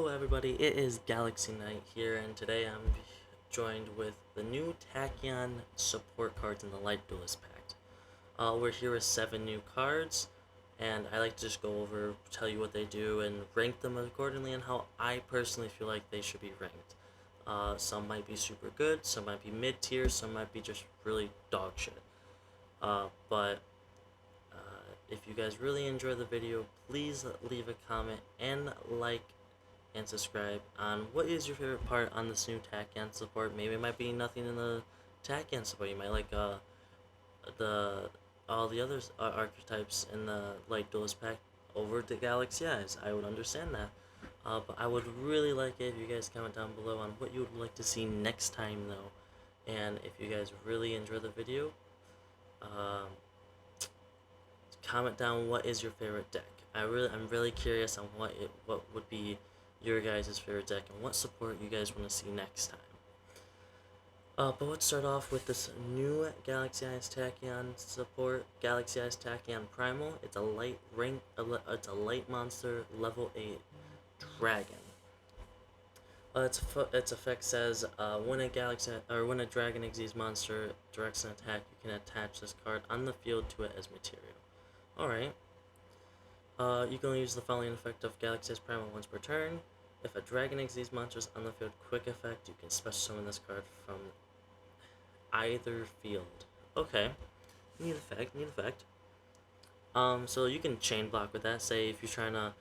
Hello everybody, it is Galaxy Knight here, and today I'm joined with the new Tachyon Support cards in the Light Duelist Pack. We're here with 7 new cards, and I like to just go over, tell you what they do, and rank them accordingly and how I personally feel like they should be ranked. Some might be super good, some might be mid-tier, some might be just really dog shit. But if you guys really enjoy the video, please leave a comment and like and subscribe on what is your favorite part on this new Tachyon support. Maybe it might be nothing in the Tachyon support. You might like the all the other archetypes in the Light Duelist pack over the Galaxy Eyes. I would understand that. But I would really like it if you guys comment down below on what you would like to see next time though. And if you guys really enjoy the video, comment down what is your favorite deck. I'm really curious on what would be your guys' favorite deck and what support you guys want to see next time. But let's start off with this new Galaxy Eyes Tachyon support, Galaxy Eyes Tachyon Primal. It's a it's a light monster, level 8 dragon. Its effect says when a dragon Xyz monster directs an attack, you can attach this card on the field to it as material. Alright. You can only use the following effect of Galaxy Eyes Primal once per turn. If a dragon Xyz monster is on the field, quick effect, you can special summon this card from either field. Okay. Neat effect. So you can chain block with that. Say if you're trying to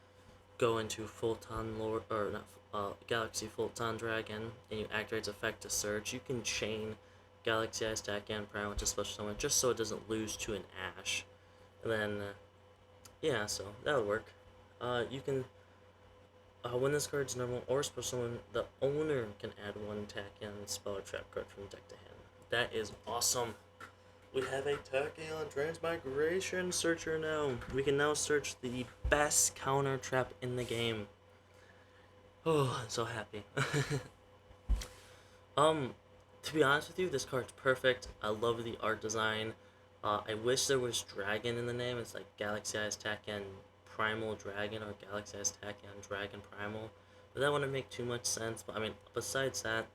go into Fulton Lord, or not, Galaxy Fulton Dragon, and you activate its effect to search, you can chain Galaxy Eyes Tachyon Primal to special summon just so it doesn't lose to an Ash. And then, yeah, so that would work. You can, when this card's normal or special summon, the owner can add 1 Tachyon spell or trap card from deck to hand. That is awesome. We have a Tachyon Transmigration Searcher now. We can now search the best counter trap in the game. Oh, I'm so happy. To be honest with you, this card's perfect. I love the art design. I wish there was Dragon in the name. It's like Galaxy Eyes Tachyon Primal Dragon or Galaxy Eyes Tachyon Dragon Primal. But that wouldn't make too much sense. But I mean, besides that,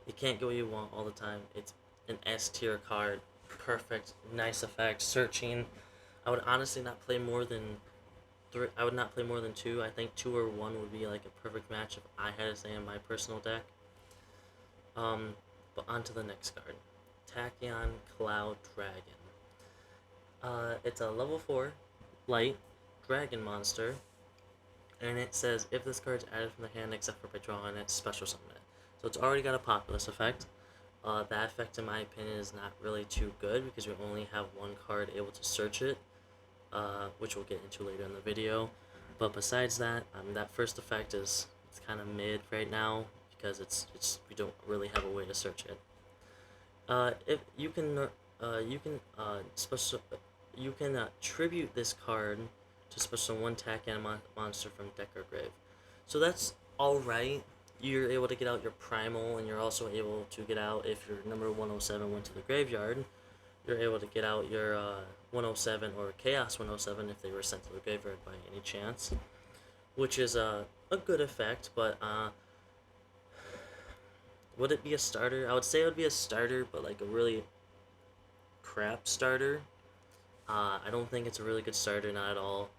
you can't get what you want all the time. It's an S tier card. Perfect. Nice effect. Searching. I would honestly not play more than 3. I would not play more than 2. I think 2 or 1 would be like a perfect match if I had to say in my personal deck. But on to the next card. Tachyon Cloud Dragon. It's a level 4 light dragon monster, and it says if this card's added from the hand except for by drawing it, special summon it. So it's already got a populous effect. That effect, in my opinion, is not really too good because we only have 1 card able to search it, which we'll get into later in the video. But besides that, that first effect it's kind of mid right now because we don't really have a way to search it. If you can tribute this card to special 1 Tachyon monster from deck or grave. So that's alright. You're able to get out your Primal, and you're also able to get out, if your number 107 went to the graveyard, you're able to get out your 107 or Chaos 107 if they were sent to the graveyard by any chance. Which is a good effect, but would it be a starter? I would say it would be a starter, but like a really crap starter. I don't think it's a really good starter, not at all.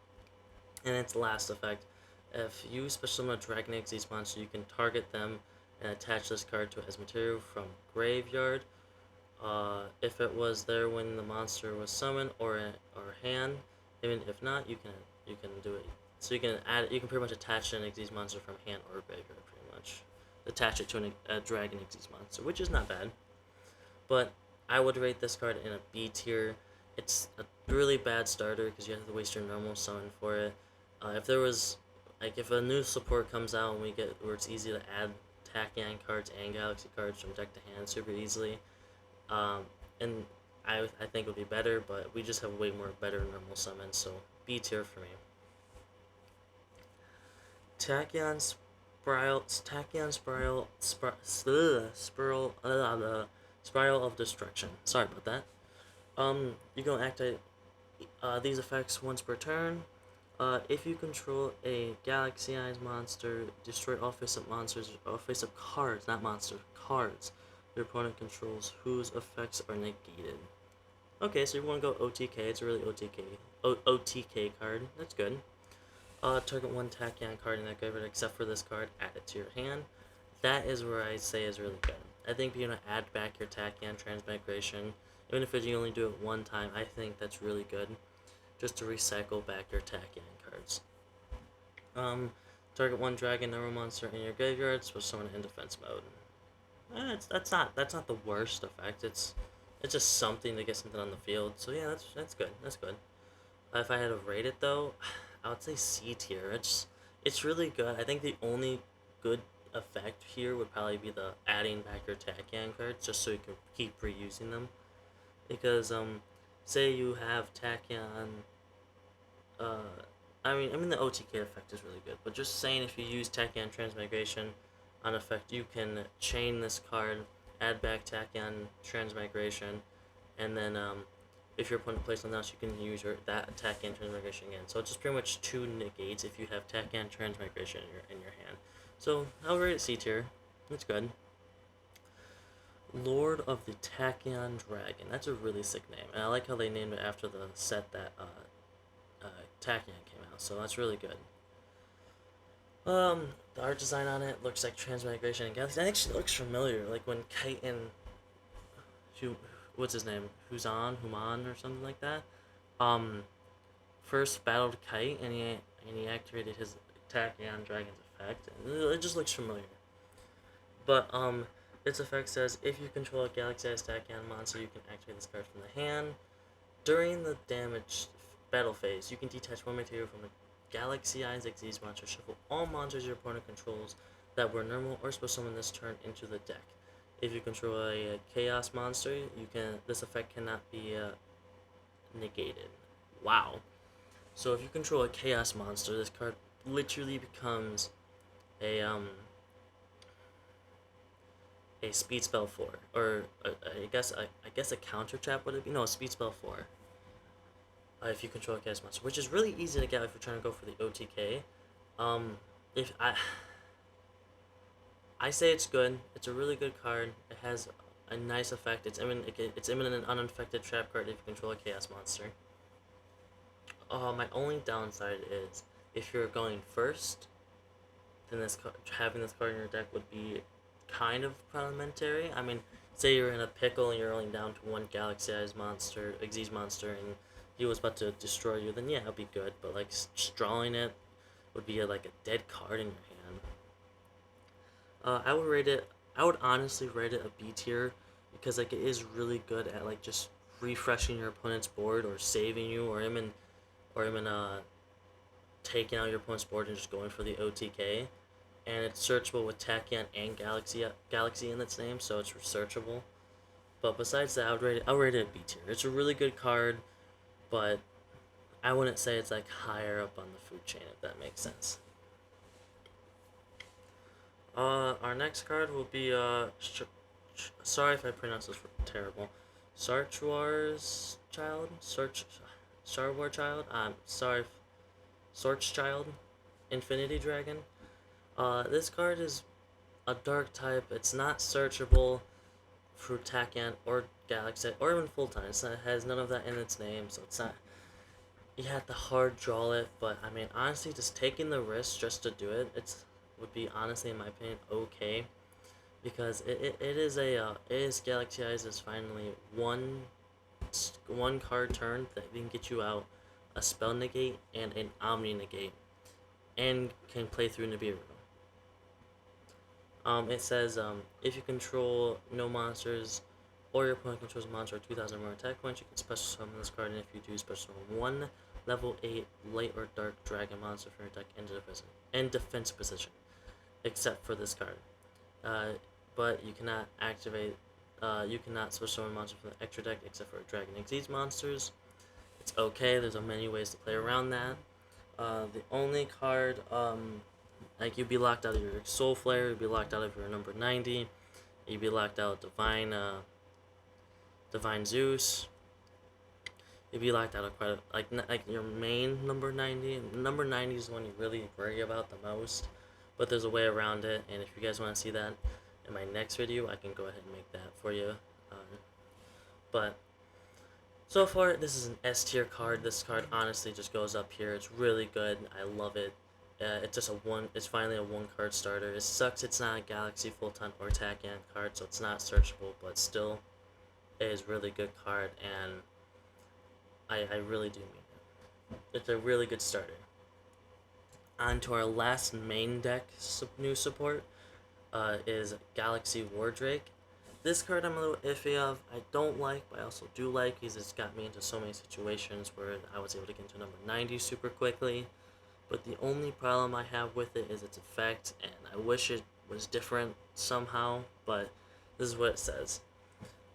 And its last effect, if you special summon a Dragon Xyz monster, you can target them and attach this card to it as material from graveyard. If it was there when the monster was summoned or hand, even if not, you can do it. So you can pretty much attach an Xyz monster from hand or graveyard, pretty much. Attach it to a Dragon Xyz monster, which is not bad. But I would rate this card in a B tier. It's a really bad starter because you have to waste your normal summon for it. If there was, like, if a new support comes out and where it's easy to add Tachyon cards and Galaxy cards from deck to hand super easily, and I think it would be better, but we just have way more better normal summons, so B tier for me. Tachyon Spiral of Destruction. Sorry about that. You can activate these effects once per turn. If you control a Galaxy Eyes monster, destroy all face-up monsters, or face-up cards, not monsters, cards your opponent controls whose effects are negated. Okay, so you want to go OTK. It's a really OTK card. That's good. Target one Tachyon card in that graveyard except for this card. Add it to your hand. That is where I say is really good. I think being able to add back your Tachyon Transmigration, even if you only do it one time, I think that's really good. Just to recycle back your Tachyon cards. Target one dragon number monster in your graveyard, so summon it in defense mode. That's not the worst effect. It's just something to get something on the field. So yeah, that's good. That's good. If I had to rate it though, I would say C tier. It's really good. I think the only good effect here would probably be the adding back your Tachyon cards just so you can keep reusing them. Because say you have Tachyon, uh, I mean the OTK effect is really good, but just saying if you use Tachyon Transmigration on effect, you can chain this card, add back Tachyon Transmigration, and then if your opponent plays something else, you can use that Tachyon Transmigration again. So it's just pretty much two negates if you have Tachyon Transmigration in your hand. So I'll rate it C tier. It's good. Lord of the Tachyon Dragon. That's a really sick name, and I like how they named it after the set that Tachyon came out. So that's really good. The art design on it looks like Transmigration and Galaxy. It actually looks familiar, like when Kite and what's his name, Human, or something like that. Um, First battled Kite, and he activated his Tachyon Dragon's effect. And it just looks familiar. But its effect says if you control a Galaxy-sized Tachyon monster, you can activate this card from the hand. During the damage battle phase, you can detach one material from a Galaxy Eyes Xyz monster. Shuffle all monsters your opponent controls that were normal or special summon this turn into the deck. If you control a Chaos monster, this effect cannot be negated. Wow. So if you control a Chaos monster, this card literally becomes a speed spell 4, or I guess a counter trap would it be? No, a speed spell 4. If you control a Chaos monster, which is really easy to get if you're trying to go for the OTK. If I say it's good. It's a really good card. It has a nice effect. It's imminent and unaffected trap card if you control a Chaos monster. My only downside is if you're going first, then having this card in your deck would be kind of parliamentary. I mean, say you're in a pickle and you're only down to one Galaxy-Eyes monster, Xyz monster, and he was about to destroy you, then yeah, it'd be good. But like drawing it would be like a dead card in your hand. I would honestly rate it a B tier because like it is really good at like just refreshing your opponent's board or saving you or him taking out your opponent's board and just going for the OTK. And it's searchable with Tachyon and Galaxy in its name, so it's searchable. But besides that, I would rate it a B tier. It's a really good card, but I wouldn't say it's like higher up on the food chain, if that makes sense. Our next card will be sorry if I pronounce this terrible. Star Wars Child. Sorry, Sorch Child, Infinity Dragon. This card is a dark type. It's not searchable through Tachyon or Galaxy or even full time. It has none of that in its name, so it's not. You have to hard draw it, but I mean, honestly, just taking the risk just to do it, would be honestly, in my opinion, okay, because it is Galaxy Eyes is finally one card turn that can get you out a spell negate and an omni negate, and can play through Nibiru. It says if you control no monsters or your opponent controls a monster with 2,000 more attack points, you can special summon this card, and if you do, special summon one level 8 light or dark dragon monster from your deck in defense position, except for this card. But you cannot special summon monsters from the extra deck except for Dragon Xyz monsters. It's okay, there's many ways to play around that. The only card, like you'd be locked out of your Soul Flare, you'd be locked out of your number 90, you'd be locked out of Divine Zeus. If you locked out of quite a, like your main number 90, number 90 is the one you really worry about the most, but there's a way around it, and if you guys want to see that in my next video, I can go ahead and make that for you. But so far, this is an S tier card. This card honestly just goes up here. It's really good. I love it. It's just a one. It's finally a one card starter. It sucks. It's not a Galaxy Full Time or Tachyon card, so it's not searchable. But still, it is a really good card, and I really do mean it. It's a really good starter. On to our last main deck new support is Galaxy Wardrake. This card I'm a little iffy of. I don't like, but I also do like because it's got me into so many situations where I was able to get into number 90 super quickly. But the only problem I have with it is its effect, and I wish it was different somehow, but this is what it says.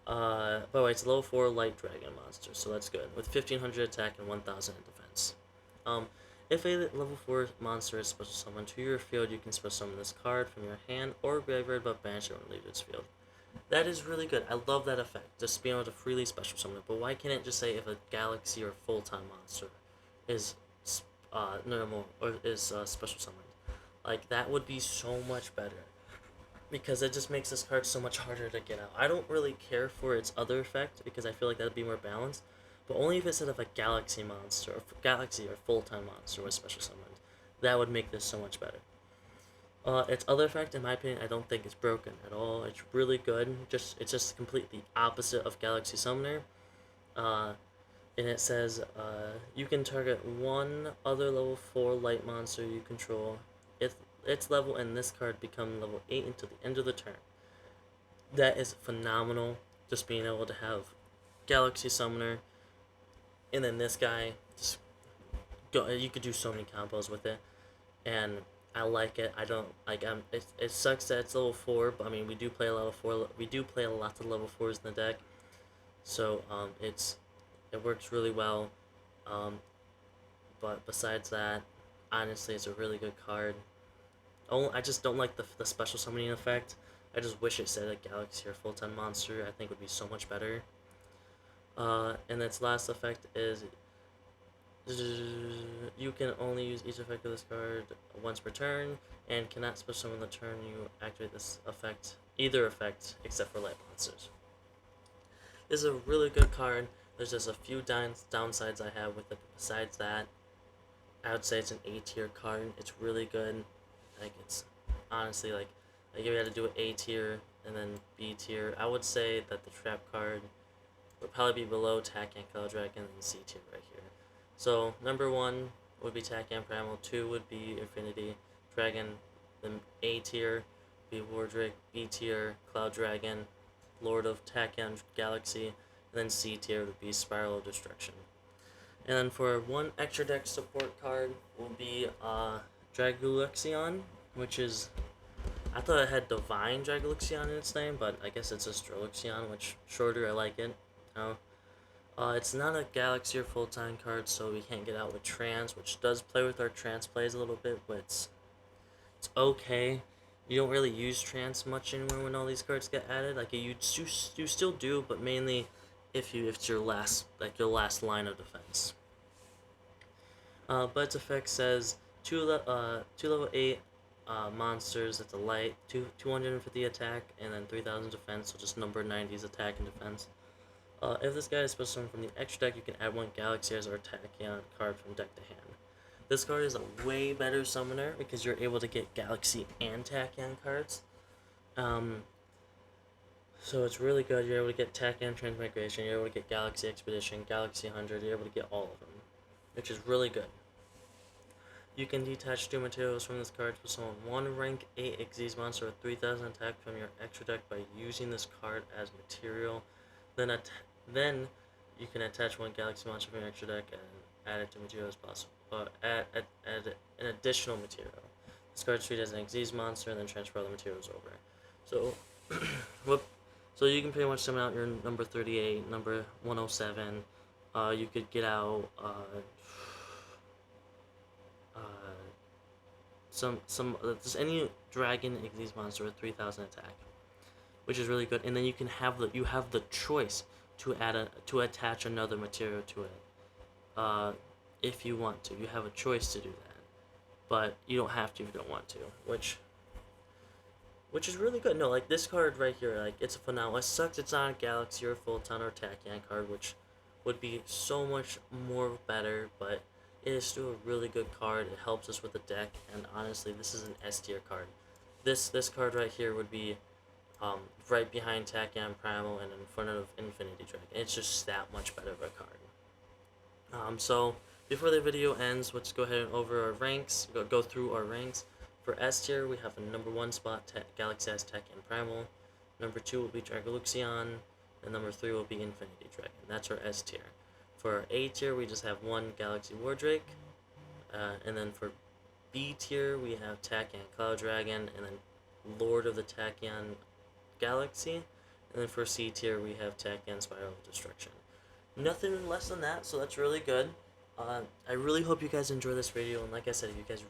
By the way, it's a level 4 light dragon monster, so that's good. With 1500 attack and 1000 in defense. If a level 4 monster is special summoned to your field, you can special summon this card from your hand or graveyard but banish it when it leaves its field. That is really good. I love that effect, just being able to freely special summon it. But why can't it just say if a galaxy or full-time monster is normal or is special summoned? Like, that would be so much better. Because it just makes this card so much harder to get out. I don't really care for its other effect because I feel like that would be more balanced. But only if it said of a galaxy monster or galaxy or full-time monster was special summoned. That would make this so much better. Its other effect, in my opinion, I don't think it's broken at all. It's really good. It's just completely opposite of Galaxy Summoner. And it says you can target one other level 4 light monster you control. If its level and this card become level 8 until the end of the turn. That is phenomenal. Just being able to have Galaxy Summoner, and then this guy. Just go. You could do so many combos with it, and I like it. I don't like. It sucks that it's level 4, but I mean we do play a level 4. We do play lots of level 4s in the deck, so it works really well. But besides that, honestly, it's a really good card. I just don't like the special summoning effect. I just wish it said a galaxy or full-time monster. I think would be so much better. And its last effect is you can only use each effect of this card once per turn, and cannot special summon the turn you activate this effect, either effect, except for light monsters. This is a really good card. There's just a few downsides I have with it. Besides that, I would say it's an A tier card. It's really good. Like, it's honestly like if you had to do an A tier and then B tier, I would say that the trap card would probably be below Tachyon Cloud Dragon and C tier right here. So number 1 would be Tachyon Primal, 2 would be Infinity Dragon, then A tier be Wardrake, B tier Cloud Dragon, Lord of Tachyon Galaxy, and then C tier would be Spiral of Destruction. And then for one extra deck support card will be Dragoluxion, which is, I thought it had Divine Dragoluxion in its name, but I guess it's just Dragoluxion, which shorter, I like it. It's not a Galaxy or full-time card, so we can't get out with Trance, which does play with our Trance plays a little bit, but it's okay. You don't really use Trance much anymore when all these cards get added. Like, you still do, but mainly if it's your last line of defense. But its effect says two level 8 monsters. It's a light, 250 attack, and then 3000 defense. So just number 90's attack and defense. If this guy is special summon from the extra deck, you can add one Galaxy or Tachyon card from deck to hand. This card is a way better summoner because you're able to get Galaxy and Tachyon cards. So it's really good. You're able to get Tachyon Transmigration, you're able to get Galaxy Expedition, Galaxy 100, you're able to get all of them, which is really good. You can detach 2 materials from this card to summon one rank 8 Xyz monster with 3000 attack from your extra deck by using this card as material. Then you can attach one Galaxy monster from your extra deck and add it to material as possible. Add an additional material. This card is treated as an Xyz monster and then transfer all the materials over. So, so you can pretty much summon out your number 38, number 107. You could get out just any dragon Xyz monster with 3000 attack, which is really good. And then you have the choice to attach another material to it uh, if you want to. You have a choice to do that, but you don't have to if you don't want to, which is really good. No, like this card right here, like it's a phenomenal. It sucks it's not a Galaxy or Photon or Tachyon card, which would be so much more better, but it is still a really good card. It helps us with the deck, and honestly, this is an S tier card. This card right here would be right behind Tachyon Primal and in front of Infinity Dragon. It's just that much better of a card. So before the video ends, let's go ahead and over our ranks. Go through our ranks. For S tier, we have a number 1 spot Galaxy S Tech and Primal. Number 2 will be Dragaluxion, and number 3 will be Infinity Dragon. That's our S tier. For our A tier, we just have 1 Galaxy Wardrake, and then for B tier, we have Tachyon Cloud Dragon, and then Lord of the Tachyon Galaxy, and then for C tier, we have Tachyon Spiral of Destruction. Nothing less than that, so that's really good. I really hope you guys enjoy this video, and like I said, if you guys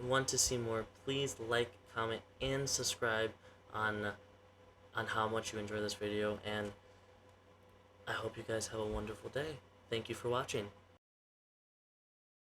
want to see more, please like, comment, and subscribe on how much you enjoy this video, and I hope you guys have a wonderful day. Thank you for watching.